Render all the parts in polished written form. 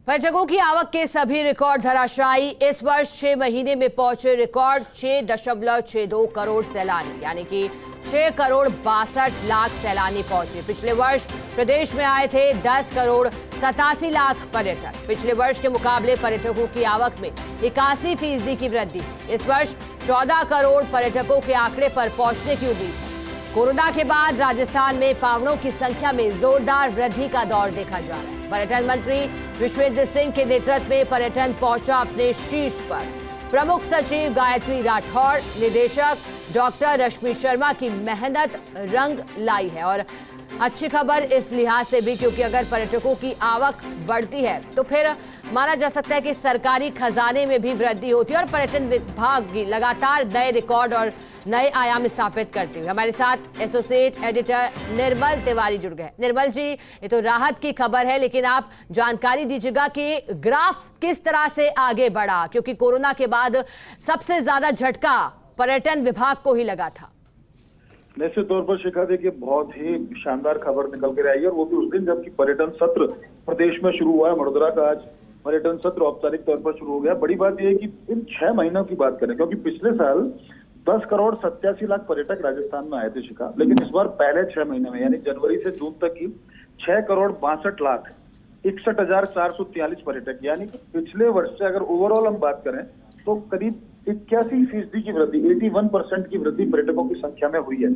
पर्यटकों की आवक के सभी रिकॉर्ड धराशायी। इस वर्ष 6 महीने में पहुंचे रिकॉर्ड 6.62 करोड़ सैलानी, यानी कि 6 करोड़ 62 लाख सैलानी पहुंचे। पिछले वर्ष प्रदेश में आए थे 10 करोड़ 87 लाख पर्यटक। पिछले वर्ष के मुकाबले पर्यटकों की आवक में 81% की वृद्धि। इस वर्ष 14 करोड़ पर्यटकों के आंकड़े पर पहुंचने की उम्मीद है। कोरोना के बाद राजस्थान में पावड़ों की संख्या में जोरदार वृद्धि का दौर देखा जा रहा है। पर्यटन मंत्री विश्वेंद्र सिंह के नेतृत्व में पर्यटन पहुंचा अपने शीर्ष पर। प्रमुख सचिव गायत्री राठौड़, निदेशक डॉक्टर रश्मि शर्मा की मेहनत रंग लाई है। और अच्छी खबर इस लिहाज से भी क्योंकि अगर पर्यटकों की आवक बढ़ती है तो फिर माना जा सकता है कि सरकारी खजाने में भी वृद्धि होती है और पर्यटन विभाग की लगातार नए रिकॉर्ड और नए आयाम स्थापित करते हुए। हमारे साथ एसोसिएट एडिटर निर्मल तिवारी जुड़ गए। निर्मल जी, ये तो राहत की खबर है, लेकिन आप जानकारी दीजिएगा कि ग्राफ किस तरह से आगे बढ़ा, क्योंकि कोरोना के बाद सबसे ज्यादा झटका पर्यटन विभाग को ही लगा था। निश्चित तौर पर शिखा, देखिए बहुत ही शानदार खबर निकल कर आई है, और वो भी उस दिन जबकि पर्यटन सत्र प्रदेश में शुरू हुआ है। वडोदरा का आज पर्यटन सत्र औपचारिक तौर पर शुरू हो गया। बड़ी बात यह है कि इन 6 महीनों की बात करें, क्योंकि पिछले साल 10 करोड़ 87 लाख पर्यटक राजस्थान में आए थे शिखा, लेकिन इस बार पहले 6 महीने में यानी जनवरी से जून तक की 6 करोड़ 62 लाख 61,443 पर्यटक, यानी कि पिछले वर्ष से अगर ओवरऑल हम बात करें तो करीब 81% की वृद्धि, 81% की वृद्धि पर्यटकों की संख्या में हुई है।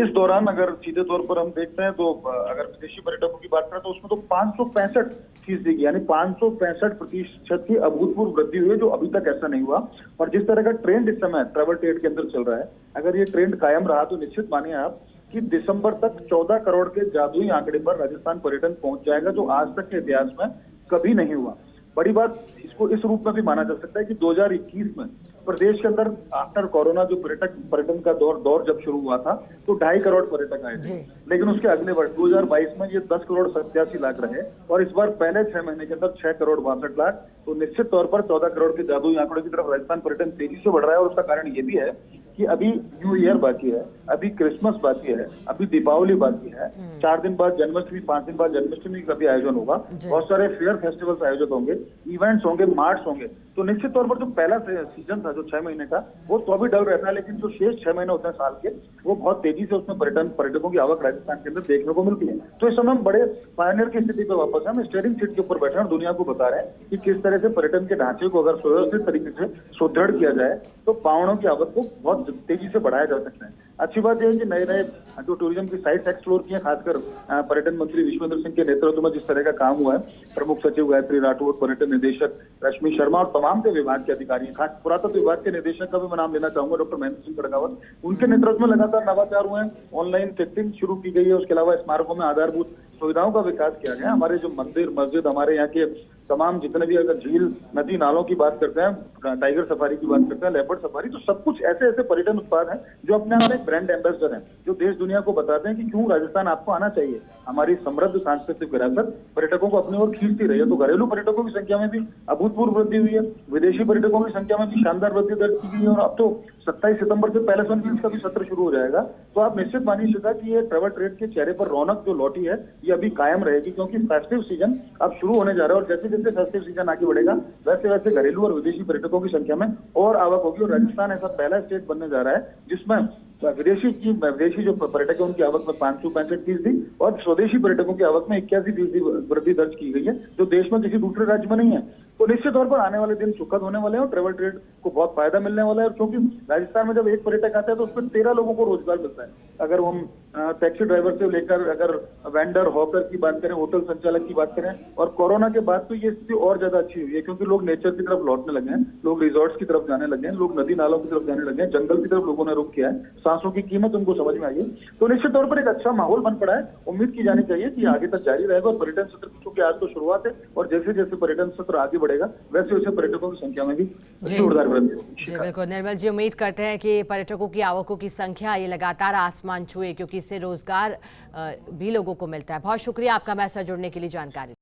इस दौरान अगर सीधे तौर पर हम देखते हैं तो अगर विदेशी पर्यटकों की बात करें तो उसमें तो 565% की यानी 565% की अभूतपूर्व वृद्धि हुई है, जो अभी तक ऐसा नहीं हुआ। और जिस तरह का ट्रेंड इस समय ट्रैवल ट्रेड के अंदर चल रहा है, अगर ये ट्रेंड कायम रहा तो निश्चित मानिए आप कि दिसंबर तक 14 करोड़ के जादुई आंकड़े पर राजस्थान पर्यटन पहुंच जाएगा, जो आज तक के इतिहास में कभी नहीं हुआ। बड़ी बात इसको इस रूप में भी माना जा सकता है कि 2021 में प्रदेश के अंदर आफ्टर कोरोना जो पर्यटन का दौर जब शुरू हुआ था तो 2.5 करोड़ पर्यटक आए थे, लेकिन उसके अगले वर्ष 2022 में ये 10 करोड़ 87 लाख रहे, और इस बार पहले 6 महीने के अंदर 6 करोड़ 62 लाख। तो निश्चित तौर पर 14 करोड़ के जादुई आंकड़ों की तरफ राजस्थान पर्यटन तेजी से बढ़ रहा है। और उसका कारण ये भी है कि अभी न्यू ईयर बाकी है, अभी क्रिसमस बाकी है, अभी दीपावली बाकी है, 4 दिन बाद जन्माष्टमी, 5 दिन बाद जन्माष्टमी का भी आयोजन होगा, बहुत सारे फेयर फेस्टिवल्स आयोजित होंगे, इवेंट्स होंगे, मार्च होंगे। तो निश्चित तौर पर जो पहला सीजन था जो 6 महीने का, वो तो अभी डल रहता है, लेकिन जो शेष 6 महीने होते हैं साल के, वो बहुत तेजी से उसमें पर्यटकों की आवक राजस्थान के अंदर देखने को मिलती है। तो इस समय हम बड़े पायनियर की स्थिति पर वापस हम स्टीयरिंग सीट के ऊपर बैठे हैं और दुनिया को बता रहे हैं कि किस तरह से पर्यटन के ढांचे को अगर सुव्यवस्थित तरीके से सुदृढ़ किया जाए तो पावड़ों की आवक को बहुत तेजी से बढ़ाया जा सकता है। अच्छी बात यह है कि नए नए जो टूरिज्म की साइट्स एक्सप्लोर किए, खासकर पर्यटन मंत्री विश्वेंद्र सिंह के नेतृत्व में जिस तरह का काम हुआ है, प्रमुख सचिव गायत्री राठौड़, पर्यटन निदेशक रश्मि शर्मा और तमाम के विभाग के अधिकारी, खास पुरातत्व विभाग के निदेशक का भी मैं नाम लेना चाहूंगा, डॉक्टर महेंद्र सिंह खड़गावत, उनके नेतृत्व में लगातार नवाचार हुए हैं। ऑनलाइन टिकटिंग शुरू की गई है, उसके अलावा स्मारकों में आधारभूत सुविधाओं का विकास किया गया। हमारे जो मंदिर मस्जिद, हमारे यहाँ के तमाम जितने भी अगर झील नदी नालों की बात करते हैं, टाइगर सफारी की बात करते हैं, लेपर्ड सफारी, तो सब कुछ ऐसे ऐसे पर्यटन उत्पाद हैं जो अपने आप में ब्रांड एम्बेसडर हैं, जो देश दुनिया को बताते हैं कि क्यों राजस्थान आपको आना चाहिए। हमारी समृद्ध सांस्कृतिक विरासत पर्यटकों को अपनी ओर खींचती रही है। तो घरेलू पर्यटकों की संख्या में भी अभूतपूर्व वृद्धि हुई है, विदेशी पर्यटकों की संख्या में भी शानदार वृद्धि दर्ज की गई है। और अब तो 27 सितंबर से पहले सनफील्ड का भी सत्र शुरू हो जाएगा। तो आप निश्चित मानिए शिखा कि ये ट्रैवल ट्रेड के चेहरे पर रौनक जो लौटी है ये अभी कायम रहेगी, क्योंकि फेस्टिव सीजन अब शुरू होने जा रहा है। और जैसे जैसे फेस्टिव सीजन आगे बढ़ेगा वैसे वैसे घरेलू और विदेशी पर्यटकों की संख्या में और आवक होगी। और राजस्थान ऐसा पहला स्टेट बनने जा रहा है जिसमें विदेशी जो पर्यटक है उनकी आवक में 565% और स्वदेशी पर्यटकों की आवक में 81% वृद्धि दर्ज की गई है, जो देश में किसी दूसरे राज्य में नहीं है। तो निश्चित तौर पर आने वाले दिन सुखद होने वाले हैं और ट्रैवल ट्रेड को बहुत फायदा मिलने वाला है। और क्योंकि राजस्थान में जब एक पर्यटक आता है तो उसमें 13 लोगों को रोजगार मिलता है। अगर हम टैक्सी ड्राइवर से लेकर अगर वेंडर हॉकर की बात करें, होटल संचालक की बात करें, और कोरोना के बाद तो ये स्थिति और ज्यादा अच्छी हुई है, क्योंकि लोग नेचर की तरफ लौटने लगे हैं, लोग रिजॉर्ट्स की तरफ जाने लगे हैं, लोग नदी नालों की तरफ जाने लगे हैं, जंगल की तरफ लोगों ने रुख किया है, सांसों की कीमत उनको समझ में आई है। तो निश्चित तौर पर एक अच्छा माहौल बन पड़ा है। उम्मीद की जानी चाहिए कि आगे तक जारी रहेगा। और पर्यटन सत्र क्योंकि आज तो शुरुआत है और जैसे जैसे पर्यटन सत्र आगे बढ़ेगा वैसे वैसे पर्यटकों की संख्या में भी जोरदार वृद्धि होगी। बिल्कुल निर्मल जी, उम्मीद करते हैं कि पर्यटकों की आवकों की संख्या ये लगातार आसमान छुए, क्योंकि इससे रोजगार भी लोगों को मिलता है। बहुत शुक्रिया आपका हमारे साथ जुड़ने के लिए जानकारी।